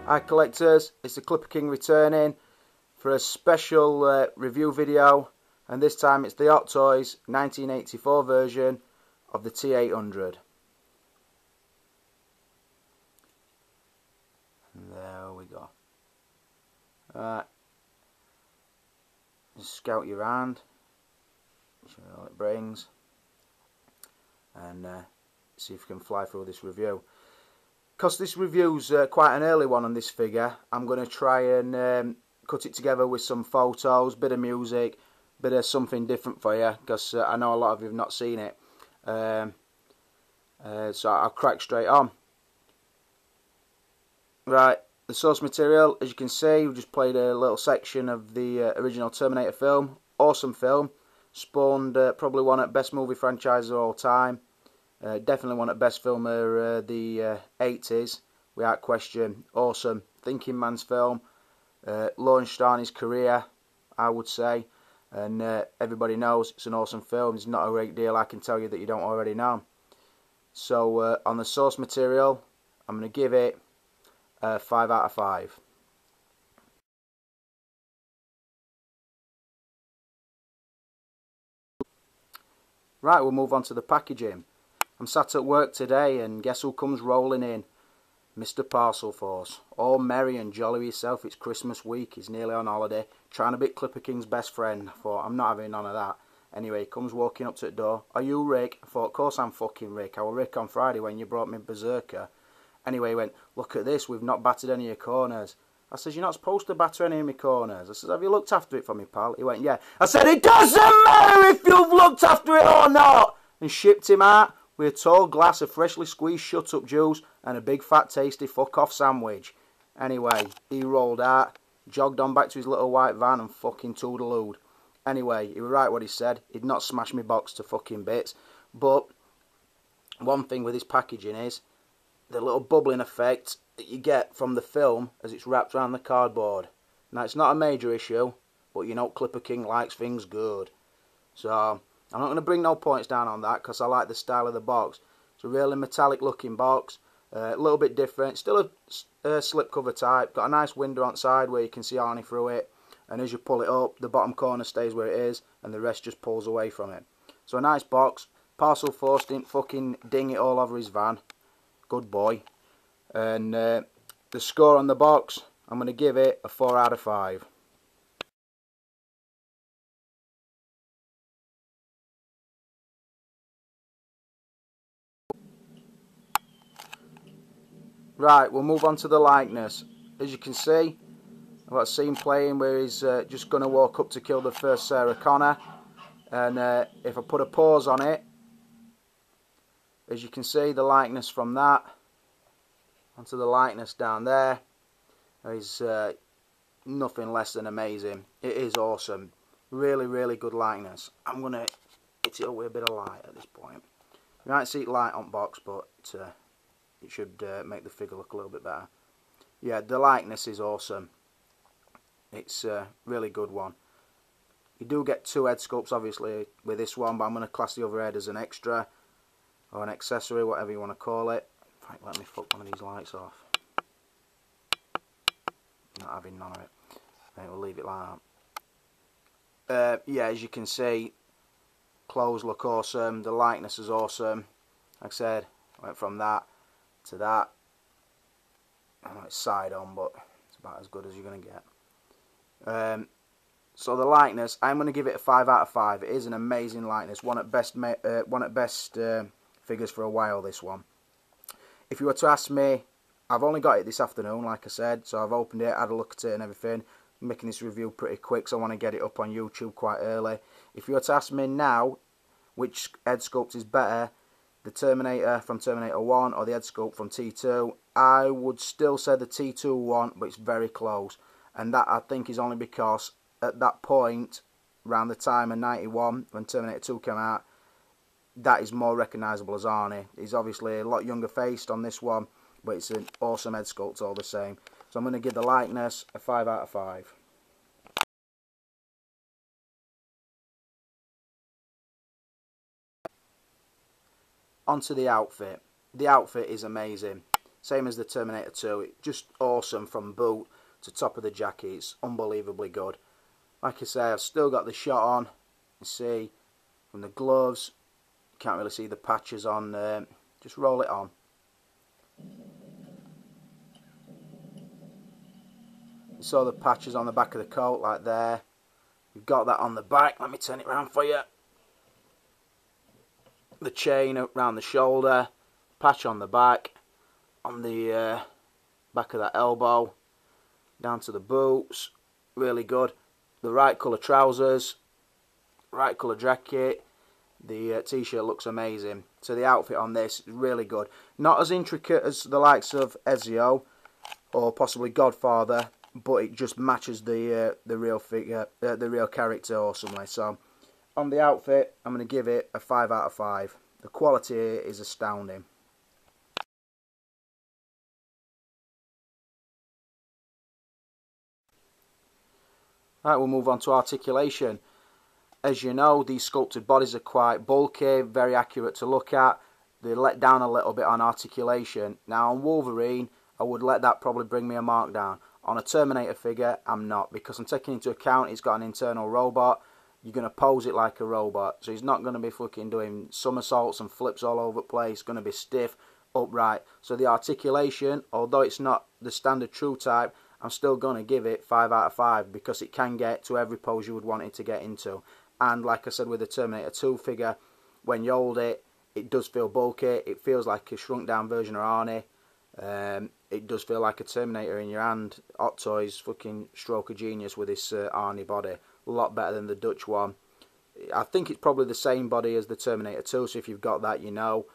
Hi collectors, it's the Clipper King returning for a special review video, and this time it's the Hot Toys 1984 version of the T800. And there we go. Alright, just scout your hand, show you all it brings, and see if you can fly through this review. Because this review's quite an early one on this figure, I'm going to try and cut it together with some photos, bit of music, bit of something different for you, because I know a lot of you have not seen it. So I'll crack straight on. Right, the source material, as you can see, we just played a little section of the original Terminator film. Awesome film, spawned probably one of the best movie franchises of all time. Definitely one of the best film of the 80s, without question. Awesome thinking man's film, launched on his career, I would say, and everybody knows it's an awesome film. It's not a great deal I can tell you that you don't already know. So on the source material, I'm going to give it 5 out of 5. Right, we'll move on to the packaging. I'm sat at work today, and guess who comes rolling in? Mr. Parcel Force. All merry and jolly with yourself. It's Christmas week. He's nearly on holiday. Trying to be Clipper King's best friend. I thought, I'm not having none of that. Anyway, he comes walking up to the door. Are you Rick? I thought, of course I'm fucking Rick. I was Rick on Friday when you brought me Berserker. Anyway, he went, look at this. We've not battered any of your corners. I says, you're not supposed to batter any of my corners. I says, have you looked after it for me, pal? He went, yeah. I said, it doesn't matter if you've looked after it or not. And shipped him out with a tall glass of freshly squeezed shut-up juice and a big fat tasty fuck-off sandwich. Anyway, he rolled out, jogged on back to his little white van and fucking toodalooed. Anyway, he was right what he said. He'd not smash me box to fucking bits. But one thing with his packaging is the little bubbling effect that you get from the film as it's wrapped around the cardboard. Now, it's not a major issue, but you know Clipper King likes things good. So I'm not going to bring no points down on that because I like the style of the box. It's a really metallic looking box, a little bit different, still a slipcover type, got a nice window on the side where you can see Arnie through it, and as you pull it up the bottom corner stays where it is and the rest just pulls away from it. So a nice box. Parcel Force didn't fucking ding it all over his van, good boy. And the score on the box, I'm going to give it a 4 out of 5. Right, we'll move on to the likeness. As you can see, I've got a scene playing where he's just going to walk up to kill the first Sarah Connor. And if I put a pause on it, as you can see, the likeness from that onto the likeness down there is nothing less than amazing. It is awesome. Really, really good likeness. I'm going to hit it up with a bit of light at this point. You might see it light on box, but it should make the figure look a little bit better. Yeah, the likeness is awesome. It's a really good one. You do get 2 head sculpts obviously with this one, but I'm going to class the other head as an extra or an accessory, whatever you want to call it. In fact, let me fuck one of these lights off. Not having none of it. Right, we'll leave it like that. Yeah, as you can see, clothes look awesome. The likeness is awesome. Like I said, went from that to that. I know it's side on, but it's about as good as you're going to get. So the likeness, I'm going to give it a 5 out of 5. It is an amazing likeness. One at best figures for a while, this one. If you were to ask me, I've only got it this afternoon, like I said, so I've opened it, had a look at it and everything. I'm making this review pretty quick, so I want to get it up on YouTube quite early. If you were to ask me now which head sculpt is better, the Terminator from Terminator 1 or the head sculpt from T2, I would still say the T2 one, but it's very close. And that I think is only because at that point, around the time of 91, when Terminator 2 came out, that is more recognisable as Arnie. He's obviously a lot younger faced on this one, but it's an awesome head sculpt all the same. So I'm going to give the likeness a 5 out of 5. Onto the outfit. The outfit is amazing. Same as the Terminator 2. It's just awesome from boot to top of the jacket. It's unbelievably good. Like I say, I've still got the shot on. You see from the gloves, you can't really see the patches on there. Just roll it on. You saw the patches on the back of the coat like there. You've got that on the back. Let me turn it around for you. The chain around the shoulder, patch on the back, on the back of that elbow, down to the boots. Really good. The right colour trousers, right colour jacket. The t-shirt looks amazing. So the outfit on this is really good. Not as intricate as the likes of Ezio or possibly Godfather, but it just matches the real figure, the real character awesomely. So on the outfit, I'm going to give it a 5 out of 5. The quality is astounding. Right, we'll move on to articulation. As you know, these sculpted bodies are quite bulky, very accurate to look at. They let down a little bit on articulation. Now on Wolverine, I would let that probably bring me a mark down. On a Terminator figure, I'm not, because I'm taking into account he's got an internal robot. You're going to pose it like a robot, so he's not going to be fucking doing somersaults and flips all over the place. It's going to be stiff, upright. So the articulation, although it's not the standard true type, I'm still going to give it 5 out of 5 because it can get to every pose you would want it to get into. And like I said with the Terminator 2 figure, when you hold it, it does feel bulky. It feels like a shrunk down version of Arnie. It does feel like a Terminator in your hand. Hot Toys fucking stroke of genius with this Arnie body. A lot better than the Dutch one. I think it's probably the same body as the Terminator 2, so if you've got that, you know.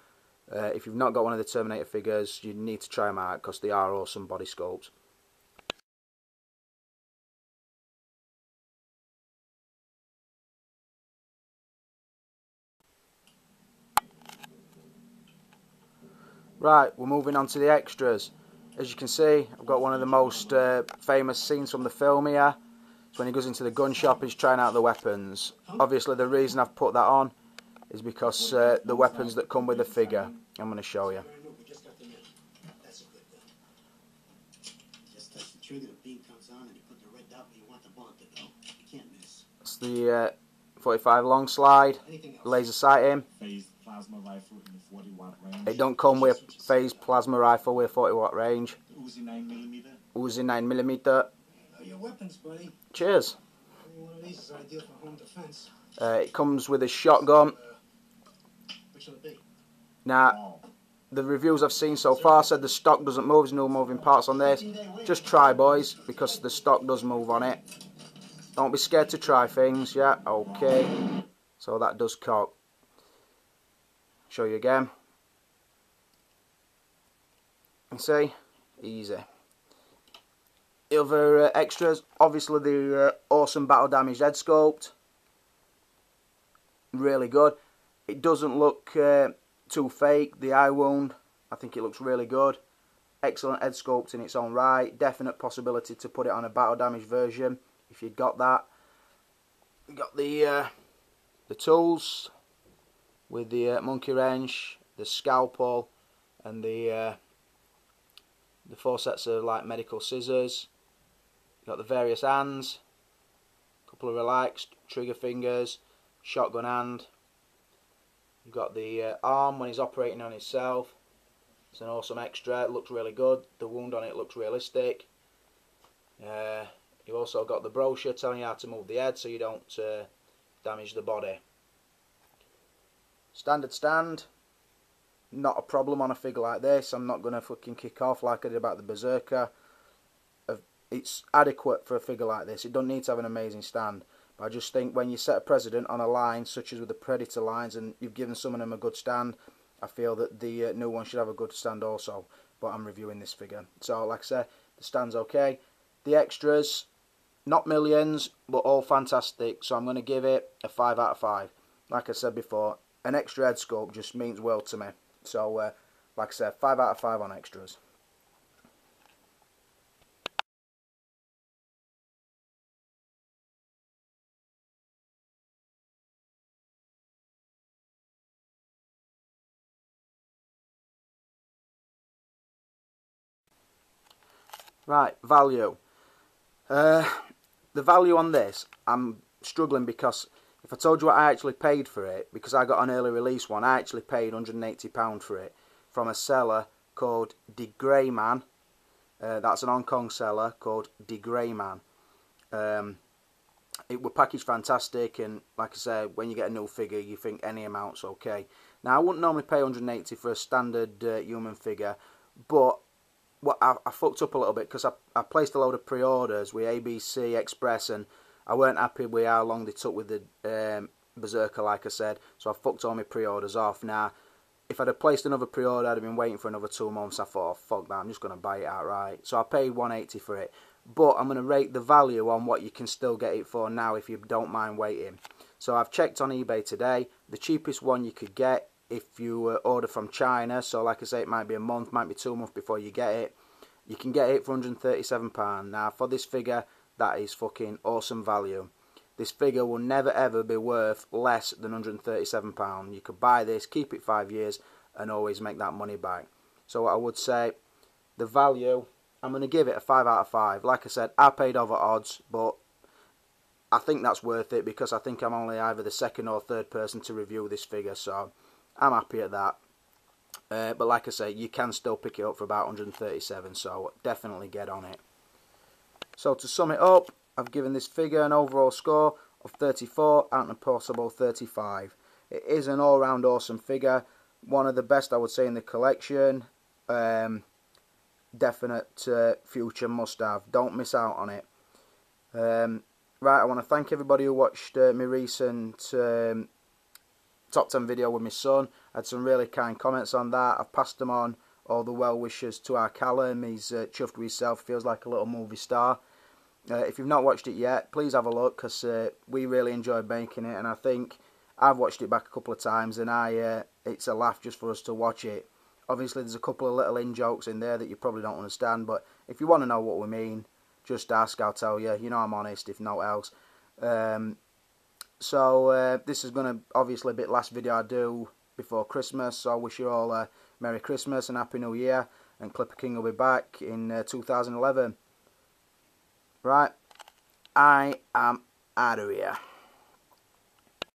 If you've not got one of the Terminator figures, you need to try them out because they are awesome body sculpts. Right, we're moving on to the extras. As you can see, I've got one of the most famous scenes from the film here. It's when he goes into the gun shop, he's trying out the weapons. Obviously the reason I've put that on is because the weapons that come with the figure, I'm going to show you. It's the 45 long slide, laser sight aim. It don't come with a phased plasma rifle with a 40-watt range. Uzi 9mm. Your weapons, buddy. Cheers. One of these is ideal for home defense. It comes with a shotgun. Which will it be? Now, the reviews I've seen so far said the stock doesn't move. There's no moving parts on this. Just try, boys, because the stock does move on it. Don't be scared to try things. Yeah, okay. So that does cock. Show you again. You see? Easy. The other extras, obviously the awesome battle damaged head sculpt. Really good. It doesn't look too fake. The eye wound, I think it looks really good. Excellent head sculpt in its own right. Definite possibility to put it on a battle damaged version if you'd got that. You got the tools with the monkey wrench, the scalpel, and the 4 sets of like medical scissors. You got the various hands, a couple of relaxed trigger fingers, shotgun hand. You've got the arm when he's operating on himself. It's an awesome extra. It looks really good. The wound on it looks realistic. You've also got the brochure telling you how to move the head so you don't damage the body. Standard stand. Not a problem on a figure like this. I'm not going to fucking kick off like I did about the Berserker. It's adequate for a figure like this. It don't need to have an amazing stand. But I just think when you set a precedent on a line, such as with the Predator lines, and you've given some of them a good stand, I feel that the new one should have a good stand also. But I'm reviewing this figure. So, like I said, the stand's okay. The extras, not millions, but all fantastic. So I'm going to give it a 5 out of 5. Like I said before, an extra head sculpt just means world to me. So, like I said, 5 out of 5 on extras. Right, value. The value on this, I'm struggling because if I told you what I actually paid for it, because I got an early release one, I actually paid £180 for it from a seller called De Greyman. That's an Hong Kong seller called De Greyman. It was packaged fantastic, and like I said, when you get a new figure, you think any amount's okay. Now, I wouldn't normally pay 180 for a standard human figure, but what I fucked up a little bit because I placed a load of pre-orders with ABC Express, and I weren't happy with how long they took with the Berserker, like I said, so I fucked all my pre-orders off. Now, if I'd have placed another pre-order, I'd have been waiting for another 2 months. I thought, oh, fuck that, I'm just going to buy it outright. So I paid 180 for it. But I'm going to rate the value on what you can still get it for now if you don't mind waiting. So I've checked on eBay today. The cheapest one you could get if you order from China, so like I say, it might be a month, might be 2 months before you get it. You can get it for £137. Now, for this figure, that is fucking awesome value. This figure will never ever be worth less than £137. You could buy this, keep it 5 years, and always make that money back. So what I would say, the value, I'm going to give it a 5 out of 5. Like I said, I paid over odds, but I think that's worth it because I think I'm only either the second or third person to review this figure, so I'm happy at that. But like I say, you can still pick it up for about 137, so definitely get on it. So to sum it up, I've given this figure an overall score of 34 out of a possible 35. It is an all-round awesome figure, one of the best I would say in the collection. Definite future must-have. Don't miss out on it. Right, I want to thank everybody who watched my recent top 10 video with my son. I had some really kind comments on that. I've passed them on, all the well wishes, to our Callum. He's chuffed with himself, feels like a little movie star. If you've not watched it yet, please have a look, because we really enjoyed making it, and I think I've watched it back a couple of times, and it's a laugh just for us to watch it. Obviously, there's a couple of little in-jokes in there that you probably don't understand, but if you want to know what we mean, just ask, I'll tell you. You know I'm honest, if not else. So this is going to obviously be the last video I do before Christmas, so I wish you all a Merry Christmas and Happy New Year, and Clipper King will be back in 2011. Right, I am out of here.